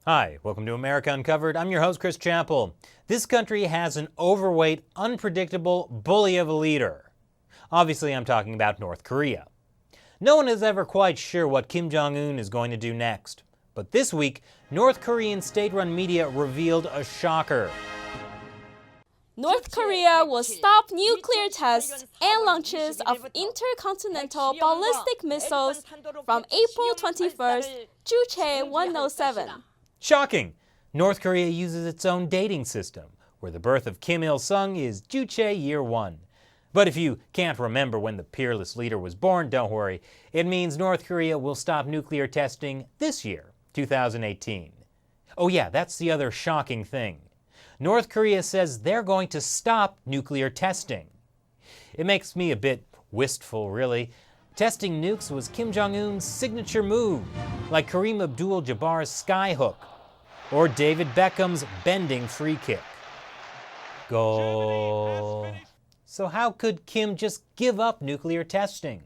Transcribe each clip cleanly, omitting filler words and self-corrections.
Hi, welcome to America Uncovered. I'm your host, Chris Chappell. This country has an overweight, unpredictable bully of a leader. Obviously, I'm talking about North Korea. No one is ever quite sure what Kim Jong-un is going to do next. But this week, North Korean state-run media revealed a shocker. North Korea will stop nuclear tests and launches of intercontinental ballistic missiles from April 21st, Juche 107. Shocking! North Korea uses its own dating system, where the birth of Kim Il-sung is Juche year 1. But if you can't remember when the peerless leader was born, don't worry. It means North Korea will stop nuclear testing this year, 2018. Oh yeah, that's the other shocking thing. North Korea says they're going to stop nuclear testing. It makes me a bit wistful, really. Testing nukes was Kim Jong-un's signature move, like Kareem Abdul-Jabbar's skyhook, or David Beckham's bending free kick. Goal. So how could Kim just give up nuclear testing?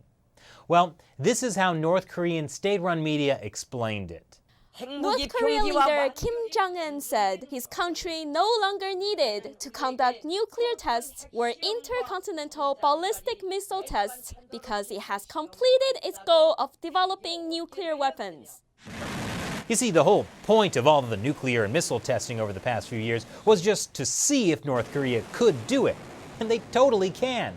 Well, this is how North Korean state-run media explained it. North Korean leader Kim Jong-un said his country no longer needed to conduct nuclear tests or intercontinental ballistic missile tests because it has completed its goal of developing nuclear weapons. You see, the whole point of all of the nuclear and missile testing over the past few years was just to see if North Korea could do it. And they totally can.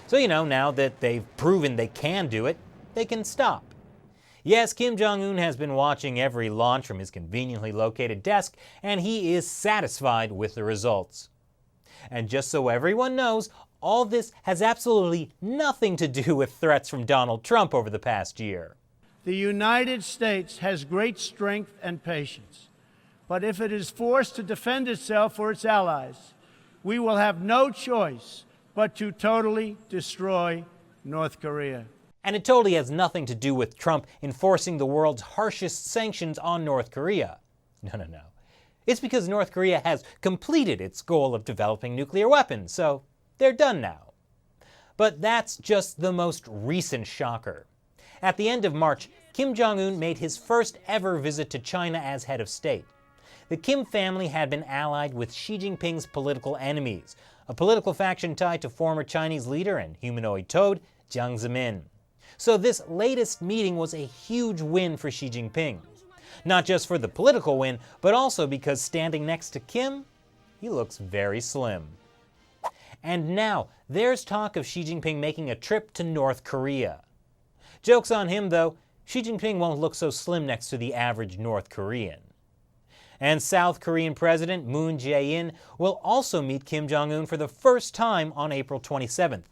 So, now that they've proven they can do it, they can stop. Yes, Kim Jong-un has been watching every launch from his conveniently located desk, and he is satisfied with the results. And just so everyone knows, all this has absolutely nothing to do with threats from Donald Trump over the past year. The United States has great strength and patience, but if it is forced to defend itself or its allies, we will have no choice but to totally destroy North Korea. And it totally has nothing to do with Trump enforcing the world's harshest sanctions on North Korea. No. It's because North Korea has completed its goal of developing nuclear weapons, so they're done now. But that's just the most recent shocker. At the end of March, Kim Jong-un made his first ever visit to China as head of state. The Kim family had been allied with Xi Jinping's political enemies, a political faction tied to former Chinese leader and humanoid toad Jiang Zemin. So this latest meeting was a huge win for Xi Jinping. Not just for the political win, but also because standing next to Kim, he looks very slim. And now, there's talk of Xi Jinping making a trip to North Korea. Joke's on him, though. Xi Jinping won't look so slim next to the average North Korean. And South Korean President Moon Jae-in will also meet Kim Jong-un for the first time on April 27th.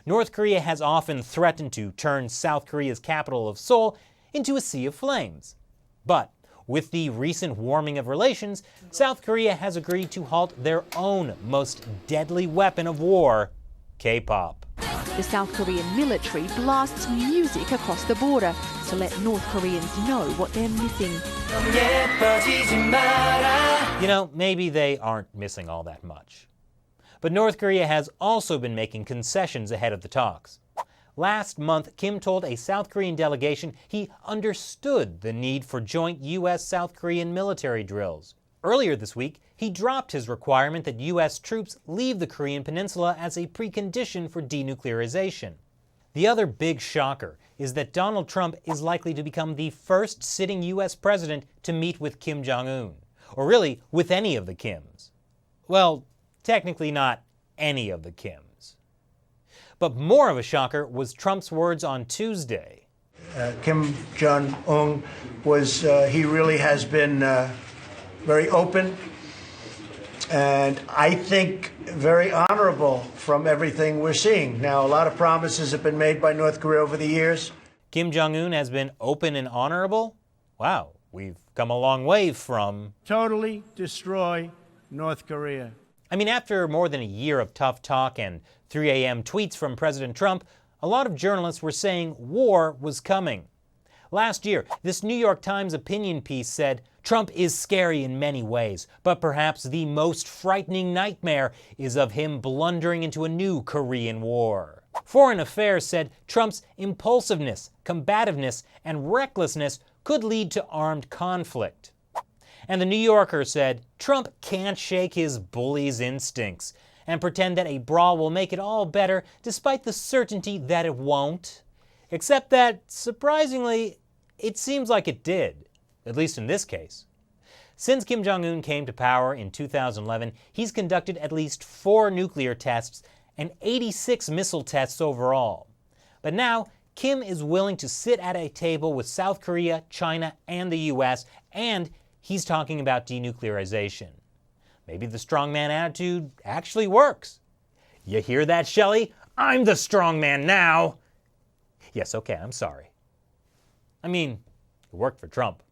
North Korea has often threatened to turn South Korea's capital of Seoul into a sea of flames. But with the recent warming of relations, South Korea has agreed to halt their own most deadly weapon of war, K-pop. The South Korean military blasts music across the border to let North Koreans know what they're missing. Maybe they aren't missing all that much. But North Korea has also been making concessions ahead of the talks. Last month, Kim told a South Korean delegation he understood the need for joint U.S.-South Korean military drills. Earlier this week, he dropped his requirement that U.S. troops leave the Korean peninsula as a precondition for denuclearization. The other big shocker is that Donald Trump is likely to become the first sitting U.S. president to meet with Kim Jong-un, or really with any of the Kims. Well, technically not any of the Kims. But more of a shocker was Trump's words on Tuesday. Kim Jong-un he really has been very open and I think very honorable from everything we're seeing. Now, a lot of promises have been made by North Korea over the years. Kim Jong-un has been open and honorable? Wow, we've come a long way from totally destroy North Korea. After more than a year of tough talk and 3 a.m. tweets from President Trump, a lot of journalists were saying war was coming. Last year, this New York Times opinion piece said, Trump is scary in many ways, but perhaps the most frightening nightmare is of him blundering into a new Korean War. Foreign Affairs said Trump's impulsiveness, combativeness, and recklessness could lead to armed conflict. And the New Yorker said Trump can't shake his bully's instincts and pretend that a brawl will make it all better despite the certainty that it won't. Except that, surprisingly, it seems like it did, at least in this case. Since Kim Jong-un came to power in 2011, he's conducted at least 4 nuclear tests and 86 missile tests overall. But now, Kim is willing to sit at a table with South Korea, China, and the US, and he's talking about denuclearization. Maybe the strongman attitude actually works. You hear that, Shelley? I'm the strongman now! Yes, okay, I'm sorry. I mean, it worked for Trump.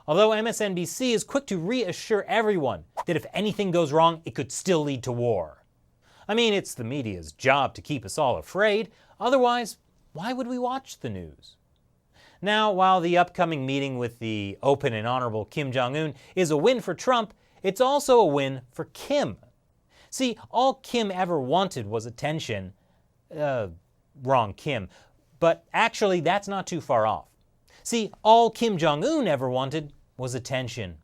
Although MSNBC is quick to reassure everyone that if anything goes wrong, it could still lead to war. I mean, it's the media's job to keep us all afraid. Otherwise, why would we watch the news? Now, while the upcoming meeting with the open and honorable Kim Jong-un is a win for Trump, it's also a win for Kim. See, all Kim ever wanted was attention. Wrong Kim. But actually, that's not too far off. See, all Kim Jong-un ever wanted was attention.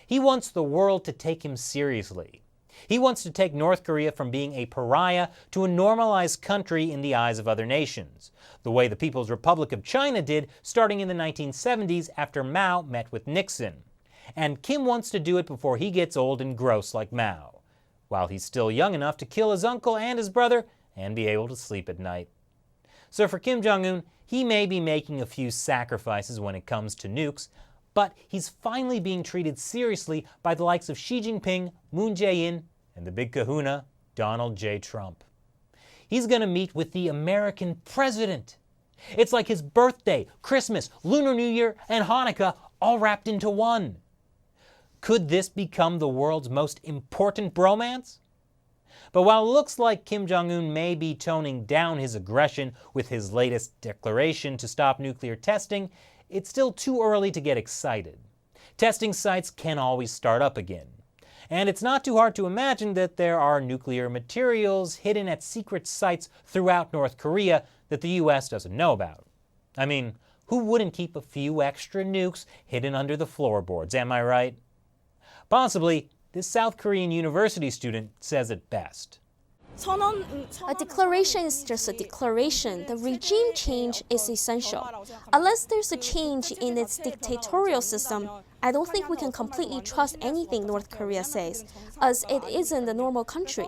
He wants the world to take him seriously. He wants to take North Korea from being a pariah to a normalized country in the eyes of other nations, the way the People's Republic of China did starting in the 1970s after Mao met with Nixon. And Kim wants to do it before he gets old and gross like Mao, while he's still young enough to kill his uncle and his brother and be able to sleep at night. So for Kim Jong-un, he may be making a few sacrifices when it comes to nukes, but he's finally being treated seriously by the likes of Xi Jinping, Moon Jae-in, and the big kahuna, Donald J. Trump. He's going to meet with the American president. It's like his birthday, Christmas, Lunar New Year, and Hanukkah all wrapped into one. Could this become the world's most important bromance? But while it looks like Kim Jong-un may be toning down his aggression with his latest declaration to stop nuclear testing, it's still too early to get excited. Testing sites can always start up again. And it's not too hard to imagine that there are nuclear materials hidden at secret sites throughout North Korea that the US doesn't know about. I mean, who wouldn't keep a few extra nukes hidden under the floorboards, am I right? Possibly, this South Korean university student says it best. A declaration is just a declaration. The regime change is essential. Unless there's a change in its dictatorial system, I don't think we can completely trust anything North Korea says, as it isn't a normal country.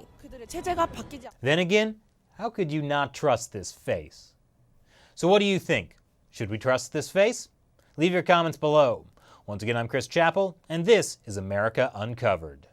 Then again, how could you not trust this face? So what do you think? Should we trust this face? Leave your comments below. Once again, I'm Chris Chappell, and this is America Uncovered.